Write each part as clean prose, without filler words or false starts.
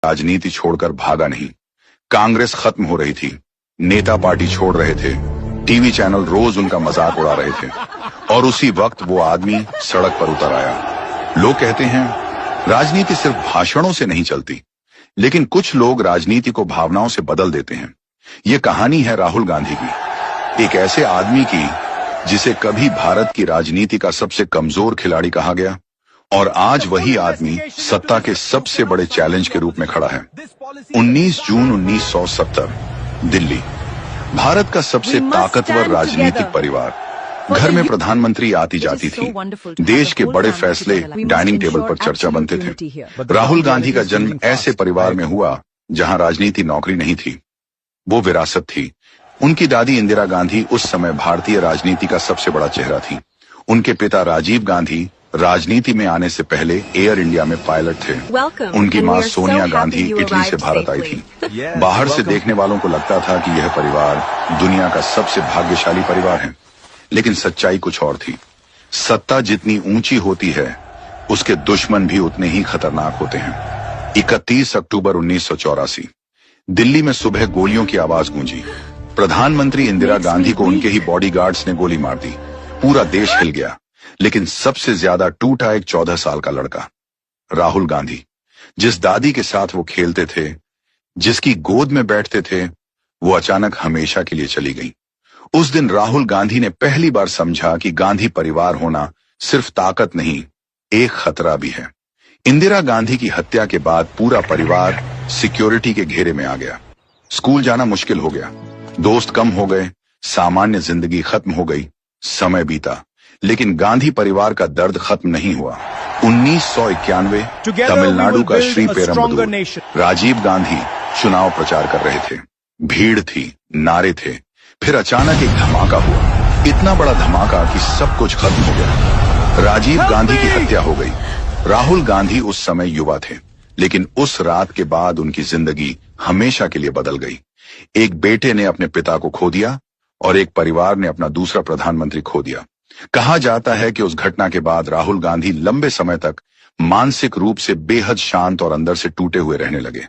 राजनीति छोड़कर भागा नहीं। कांग्रेस खत्म हो रही थी, नेता पार्टी छोड़ रहे थे, टीवी चैनल रोज उनका मजाक उड़ा रहे थे, और उसी वक्त वो आदमी सड़क पर उतर आया। लोग कहते हैं राजनीति सिर्फ भाषणों से नहीं चलती, लेकिन कुछ लोग राजनीति को भावनाओं से बदल देते हैं। ये कहानी है राहुल गांधी की, एक ऐसे आदमी की जिसे कभी भारत की राजनीति का सबसे कमजोर खिलाड़ी कहा गया, और आज वही आदमी सत्ता के सबसे बड़े चैलेंज के रूप में खड़ा है। 19 जून 1970, दिल्ली, भारत का सबसे ताकतवर राजनीतिक परिवार। घर में प्रधानमंत्री आती जाती थी, देश के बड़े फैसले डाइनिंग टेबल पर चर्चा बनते थे। राहुल गांधी का जन्म ऐसे परिवार में हुआ जहां राजनीति नौकरी नहीं थी, वो विरासत थी। उनकी दादी इंदिरा गांधी उस समय भारतीय राजनीति का सबसे बड़ा चेहरा थी। उनके पिता राजीव गांधी राजनीति में आने से पहले एयर इंडिया में पायलट थे। उनकी मां सोनिया गांधी इटली से भारत आई थी। बाहर से देखने वालों को लगता था कि यह परिवार दुनिया का सबसे भाग्यशाली परिवार है, लेकिन सच्चाई कुछ और थी। सत्ता जितनी ऊंची होती है, उसके दुश्मन भी उतने ही खतरनाक होते हैं। 31 अक्टूबर 1984, दिल्ली में सुबह गोलियों की आवाज गूंजी। प्रधानमंत्री इंदिरा गांधी को उनके ही बॉडीगार्ड्स ने गोली मार दी। पूरा देश हिल गया, लेकिन सबसे ज्यादा टूटा एक 14 साल का लड़का, राहुल गांधी। जिस दादी के साथ वो खेलते थे, जिसकी गोद में बैठते थे, वो अचानक हमेशा के लिए चली गई। उस दिन राहुल गांधी ने पहली बार समझा कि गांधी परिवार होना सिर्फ ताकत नहीं, एक खतरा भी है। इंदिरा गांधी की हत्या के बाद पूरा परिवार सिक्योरिटी के घेरे में आ गया। स्कूल जाना मुश्किल हो गया, दोस्त कम हो गए, सामान्य जिंदगी खत्म हो गई। समय बीता, लेकिन गांधी परिवार का दर्द खत्म नहीं हुआ। 1991, तमिलनाडु का श्री पेरुम्बदूर, राजीव गांधी चुनाव प्रचार कर रहे थे। भीड़ थी, नारे थे। फिर अचानक एक धमाका हुआ, इतना बड़ा धमाका कि सब कुछ खत्म हो गया। राजीव गांधी की हत्या हो गई। राहुल गांधी उस समय युवा थे, लेकिन उस रात के बाद उनकी जिंदगी हमेशा के लिए बदल गई। एक बेटे ने अपने पिता को खो दिया और एक परिवार ने अपना दूसरा प्रधानमंत्री खो दिया। कहा जाता है कि उस घटना के बाद राहुल गांधी लंबे समय तक मानसिक रूप से बेहद शांत और अंदर से टूटे हुए रहने लगे।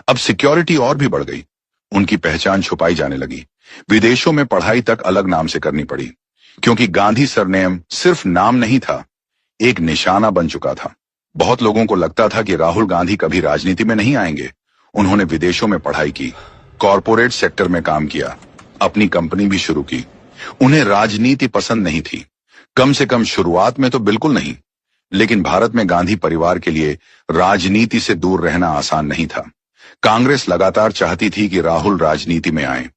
अब सिक्योरिटी और भी बढ़ गई, उनकी पहचान छुपाई जाने लगी। विदेशों में पढ़ाई तक अलग नाम से करनी पड़ी, क्योंकि गांधी सरनेम सिर्फ नाम नहीं था, एक निशाना बन चुका था। बहुत लोगों को लगता था कि राहुल गांधी कभी राजनीति में नहीं आएंगे। उन्होंने विदेशों में पढ़ाई की, कॉरपोरेट सेक्टर में काम किया, अपनी कंपनी भी शुरू की। उन्हें राजनीति पसंद नहीं थी, कम से कम शुरुआत में तो बिल्कुल नहीं। लेकिन भारत में गांधी परिवार के लिए राजनीति से दूर रहना आसान नहीं था। कांग्रेस लगातार चाहती थी कि राहुल राजनीति में आए।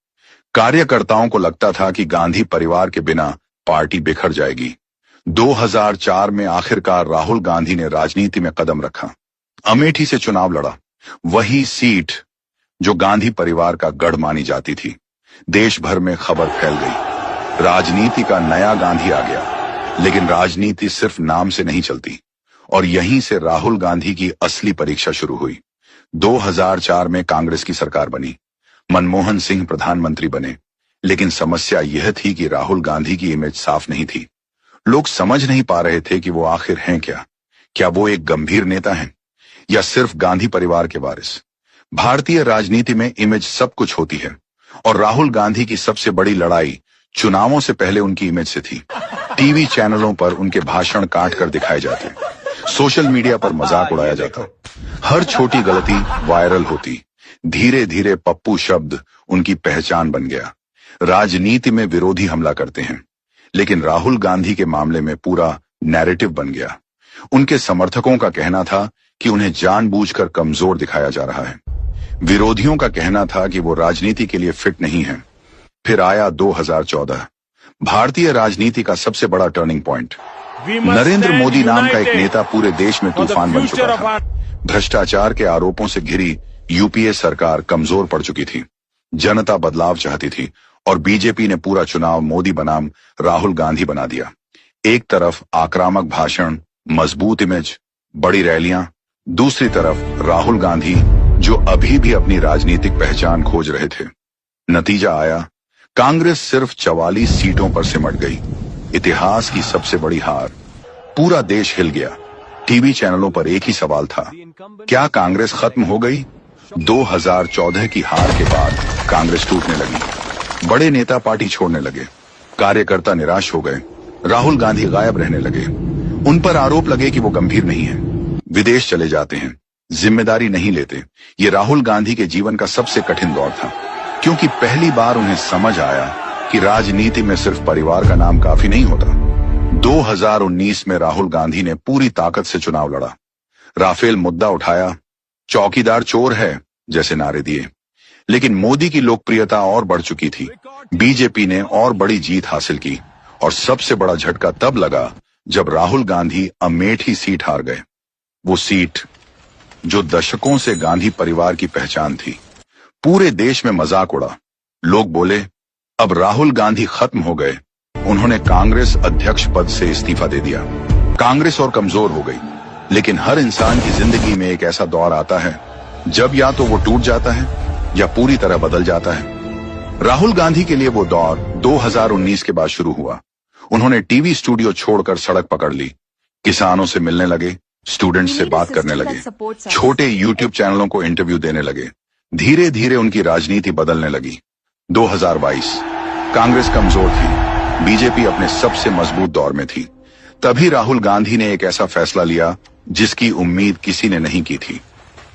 कार्यकर्ताओं को लगता था कि गांधी परिवार के बिना पार्टी बिखर जाएगी। 2004 में आखिरकार राहुल गांधी ने राजनीति में कदम रखा। अमेठी से चुनाव लड़ा, वही सीट जो गांधी परिवार का गढ़ मानी जाती थी। देश भर में खबर फैल गई, राजनीति का नया गांधी आ गया। लेकिन राजनीति सिर्फ नाम से नहीं चलती, और यहीं से राहुल गांधी की असली परीक्षा शुरू हुई। 2004 में कांग्रेस की सरकार बनी, मनमोहन सिंह प्रधानमंत्री बने। लेकिन समस्या यह थी कि राहुल गांधी की इमेज साफ नहीं थी। लोग समझ नहीं पा रहे थे कि वो आखिर हैं क्या। क्या वो एक गंभीर नेता हैं या सिर्फ गांधी परिवार के वारिस? भारतीय राजनीति में इमेज सब कुछ होती है, और राहुल गांधी की सबसे बड़ी लड़ाई चुनावों से पहले उनकी इमेज से थी। टीवी चैनलों पर उनके भाषण काट कर दिखाए जाते, सोशल मीडिया पर मजाक उड़ाया जाता, हर छोटी गलती वायरल होती। धीरे धीरे पप्पू शब्द उनकी पहचान बन गया। राजनीति में विरोधी हमला करते हैं, लेकिन राहुल गांधी के मामले में पूरा नैरेटिव बन गया। उनके समर्थकों का कहना था कि उन्हें जानबूझकर कमजोर दिखाया जा रहा है। विरोधियों का कहना था कि वो राजनीति के लिए फिट नहीं है। फिर आया 2014, भारतीय राजनीति का सबसे बड़ा टर्निंग पॉइंट। नरेंद्र मोदी नाम का एक नेता पूरे देश में तूफान बन चुका था। भ्रष्टाचार के आरोपों से घिरी यूपीए सरकार कमजोर पड़ चुकी थी। जनता बदलाव चाहती थी, और बीजेपी ने पूरा चुनाव मोदी बनाम राहुल गांधी बना दिया। एक तरफ आक्रामक भाषण, मजबूत इमेज, बड़ी रैलियां, दूसरी तरफ राहुल गांधी जो अभी भी अपनी राजनीतिक पहचान खोज रहे थे। नतीजा आया, कांग्रेस सिर्फ 44 सीटों पर सिमट गई। इतिहास की सबसे बड़ी हार। पूरा देश हिल गया। टीवी चैनलों पर एक ही सवाल था, क्या कांग्रेस खत्म हो गई 2014 की हार के बाद कांग्रेस टूटने लगी। बड़े नेता पार्टी छोड़ने लगे, कार्यकर्ता निराश हो गए, राहुल गांधी गायब रहने लगे। उन पर आरोप लगे कि वो गंभीर नहीं है, विदेश चले जाते हैं, जिम्मेदारी नहीं लेते। ये राहुल गांधी के जीवन का सबसे कठिन दौर था, क्योंकि पहली बार उन्हें समझ आया कि राजनीति में सिर्फ परिवार का नाम काफी नहीं होता। 2019 में राहुल गांधी ने पूरी ताकत से चुनाव लड़ा, राफेल मुद्दा उठाया, चौकीदार चोर है जैसे नारे दिए। लेकिन मोदी की लोकप्रियता और बढ़ चुकी थी, बीजेपी ने और बड़ी जीत हासिल की, और सबसे बड़ा झटका तब लगा जब राहुल गांधी अमेठी सीट हार गए। वो सीट जो दशकों से गांधी परिवार की पहचान थी। पूरे देश में मजाक उड़ा, लोग बोले अब राहुल गांधी खत्म हो गए। उन्होंने कांग्रेस अध्यक्ष पद से इस्तीफा दे दिया। कांग्रेस और कमजोर हो गई। लेकिन हर इंसान की जिंदगी में एक ऐसा दौर आता है जब या तो वो टूट जाता है या पूरी तरह बदल जाता है। राहुल गांधी के लिए वो दौर 2019 के बाद शुरू हुआ। उन्होंने टीवी स्टूडियो छोड़कर सड़क पकड़ ली, किसानों से मिलने लगे, स्टूडेंट्स से बात करने लगे, छोटे यूट्यूब चैनलों को इंटरव्यू देने लगे। धीरे धीरे उनकी राजनीति बदलने लगी। 2022 कांग्रेस कमजोर थी, बीजेपी अपने सबसे मजबूत दौर में थी। तभी राहुल गांधी ने एक ऐसा फैसला लिया जिसकी उम्मीद किसी ने नहीं की थी।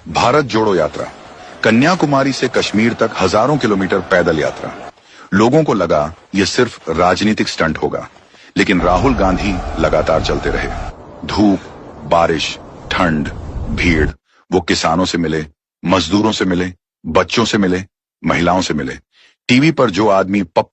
भारत जोड़ो यात्रा, कन्याकुमारी से कश्मीर तक हजारों किलोमीटर पैदल यात्रा। लोगों को लगा यह सिर्फ राजनीतिक स्टंट होगा, लेकिन राहुल गांधी लगातार चलते रहे। धूप, बारिश, ठंड, भीड़, वो किसानों से मिले, मजदूरों से मिले, बच्चों से मिले, महिलाओं से मिले। टीवी पर जो आदमी